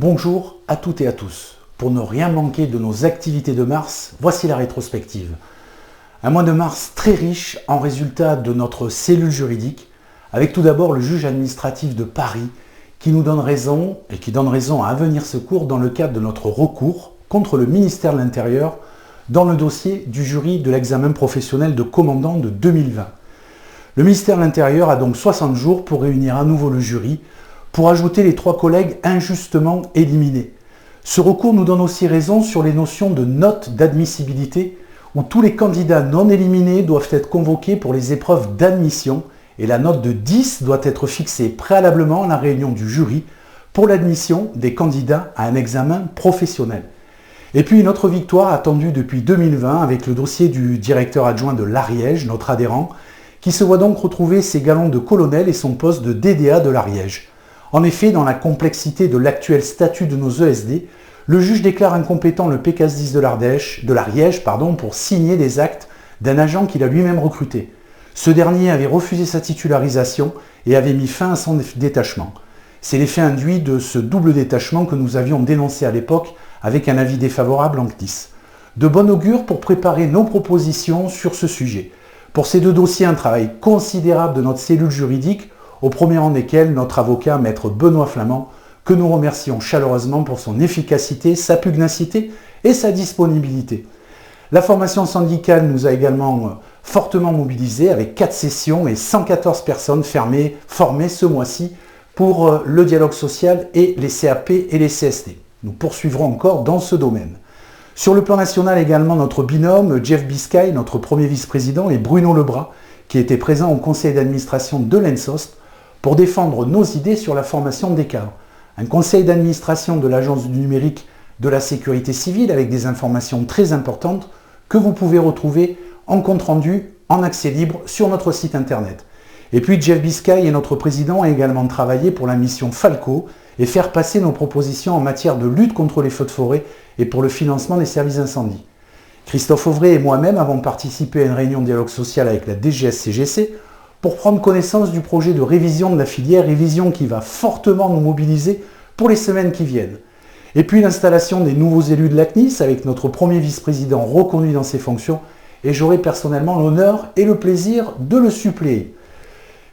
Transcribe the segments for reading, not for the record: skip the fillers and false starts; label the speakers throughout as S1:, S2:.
S1: Bonjour à toutes et à tous. Pour ne rien manquer de nos activités de mars, voici la rétrospective. Un mois de mars très riche en résultats de notre cellule juridique, avec tout d'abord le juge administratif de Paris qui nous donne raison et qui donne raison à Avenir Secours dans le cadre de notre recours contre le ministère de l'Intérieur dans le dossier du jury de l'examen professionnel de commandant de 2020. Le ministère de l'Intérieur a donc 60 jours pour réunir à nouveau le jury pour ajouter les 3 collègues injustement éliminés. Ce recours nous donne aussi raison sur les notions de notes d'admissibilité où tous les candidats non éliminés doivent être convoqués pour les épreuves d'admission et la note de 10 doit être fixée préalablement à la réunion du jury pour l'admission des candidats à un examen professionnel. Et puis une autre victoire attendue depuis 2020 avec le dossier du directeur adjoint de l'Ariège, notre adhérent, qui se voit donc retrouver ses galons de colonel et son poste de DDA de l'Ariège. En effet, dans la complexité de l'actuel statut de nos ESD, le juge déclare incompétent le PCAS 10 de l'Ariège pour signer les actes d'un agent qu'il a lui-même recruté. Ce dernier avait refusé sa titularisation et avait mis fin à son détachement. C'est l'effet induit de ce double détachement que nous avions dénoncé à l'époque avec un avis défavorable en CNIS. De bon augure pour préparer nos propositions sur ce sujet. Pour ces 2 dossiers, un travail considérable de notre cellule juridique, au premier rang desquels notre avocat, maître Benoît Flamand, que nous remercions chaleureusement pour son efficacité, sa pugnacité et sa disponibilité. La formation syndicale nous a également fortement mobilisés avec 4 sessions et 114 personnes formées ce mois-ci pour le dialogue social et les CAP et les CST. Nous poursuivrons encore dans ce domaine. Sur le plan national également, notre binôme, Jeff Biscay, notre premier vice-président, et Bruno Lebras, qui était présent au conseil d'administration de l'ENSOST pour défendre nos idées sur la formation des cadres. Un conseil d'administration de l'Agence du numérique de la sécurité civile avec des informations très importantes que vous pouvez retrouver en compte-rendu en accès libre sur notre site internet. Et puis Jeff Biscay et notre président ont également travaillé pour la mission Falco et faire passer nos propositions en matière de lutte contre les feux de forêt et pour le financement des services d'incendie. Christophe Auvray et moi-même avons participé à une réunion de dialogue social avec la DGS-CGC pour prendre connaissance du projet de révision de la filière, révision qui va fortement nous mobiliser pour les semaines qui viennent. Et puis l'installation des nouveaux élus de la CNIS avec notre premier vice-président reconduit dans ses fonctions et j'aurai personnellement l'honneur et le plaisir de le suppléer.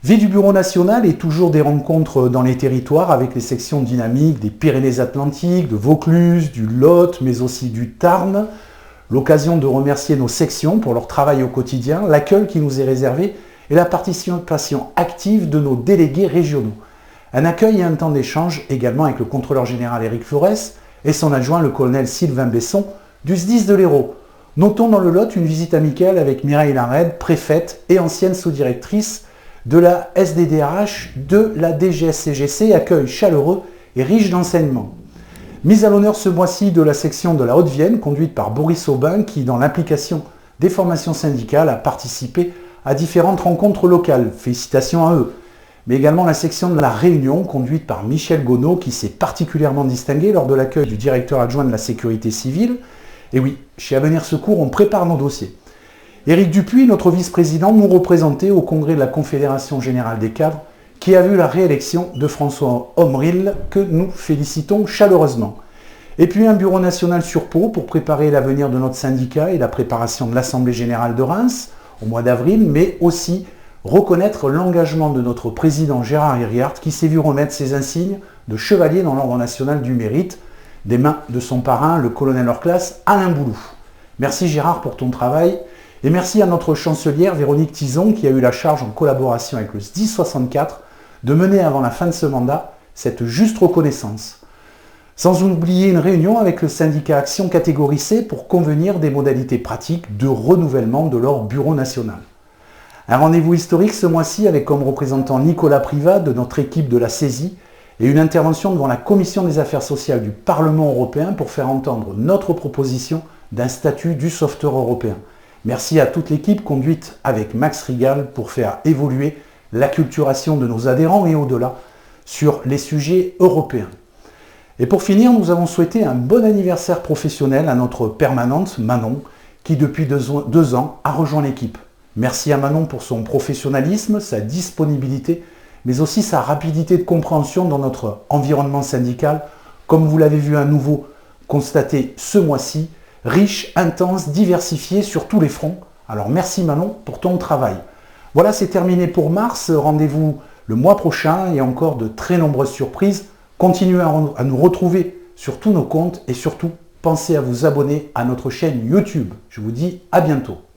S1: Vie du bureau national et toujours des rencontres dans les territoires avec les sections dynamiques des Pyrénées-Atlantiques, de Vaucluse, du Lot, mais aussi du Tarn. L'occasion de remercier nos sections pour leur travail au quotidien, l'accueil qui nous est réservé et la participation active de nos délégués régionaux. Un accueil et un temps d'échange également avec le contrôleur général Éric Flores et son adjoint le colonel Sylvain Besson du SDIS de l'Hérault. Notons dans le Lot une visite amicale avec Mireille Lared, préfète et ancienne sous-directrice de la SDDRH de la DGS-CGC, accueil chaleureux et riche d'enseignements. Mise à l'honneur ce mois-ci de la section de la Haute-Vienne, conduite par Boris Aubin, qui, dans l'implication des formations syndicales, a participé à différentes rencontres locales. Félicitations à eux. Mais également la section de la Réunion, conduite par Michel Gonneau, qui s'est particulièrement distingué lors de l'accueil du directeur adjoint de la sécurité civile. Et oui, chez Avenir Secours, on prépare nos dossiers. Éric Dupuis, notre vice-président, nous représentait au congrès de la Confédération Générale des Cadres, qui a vu la réélection de François Omril, que nous félicitons chaleureusement. Et puis un bureau national sur Pau pour préparer l'avenir de notre syndicat et la préparation de l'Assemblée Générale de Reims au mois d'avril, mais aussi reconnaître l'engagement de notre président Gérard Hiriart, qui s'est vu remettre ses insignes de chevalier dans l'Ordre national du mérite, des mains de son parrain, le colonel hors classe, Alain Boulou. Merci Gérard pour ton travail. Et merci à notre chancelière Véronique Tison qui a eu la charge, en collaboration avec le SDIS 64, de mener avant la fin de ce mandat cette juste reconnaissance. Sans oublier une réunion avec le syndicat Action catégorie C pour convenir des modalités pratiques de renouvellement de leur bureau national. Un rendez-vous historique ce mois-ci avec comme représentant Nicolas Privat de notre équipe de la saisie et une intervention devant la Commission des affaires sociales du Parlement européen pour faire entendre notre proposition d'un statut du sauveteur européen. Merci à toute l'équipe conduite avec Max Rigal pour faire évoluer l'acculturation de nos adhérents et au-delà sur les sujets européens. Et pour finir, nous avons souhaité un bon anniversaire professionnel à notre permanente Manon qui depuis 2 ans a rejoint l'équipe. Merci à Manon pour son professionnalisme, sa disponibilité, mais aussi sa rapidité de compréhension dans notre environnement syndical comme vous l'avez vu à nouveau constaté ce mois-ci, riche, intense, diversifié sur tous les fronts. Alors merci Manon pour ton travail. Voilà, c'est terminé pour mars. Rendez-vous le mois prochain et encore de très nombreuses surprises. Continuez à nous retrouver sur tous nos comptes et surtout, pensez à vous abonner à notre chaîne YouTube. Je vous dis à bientôt.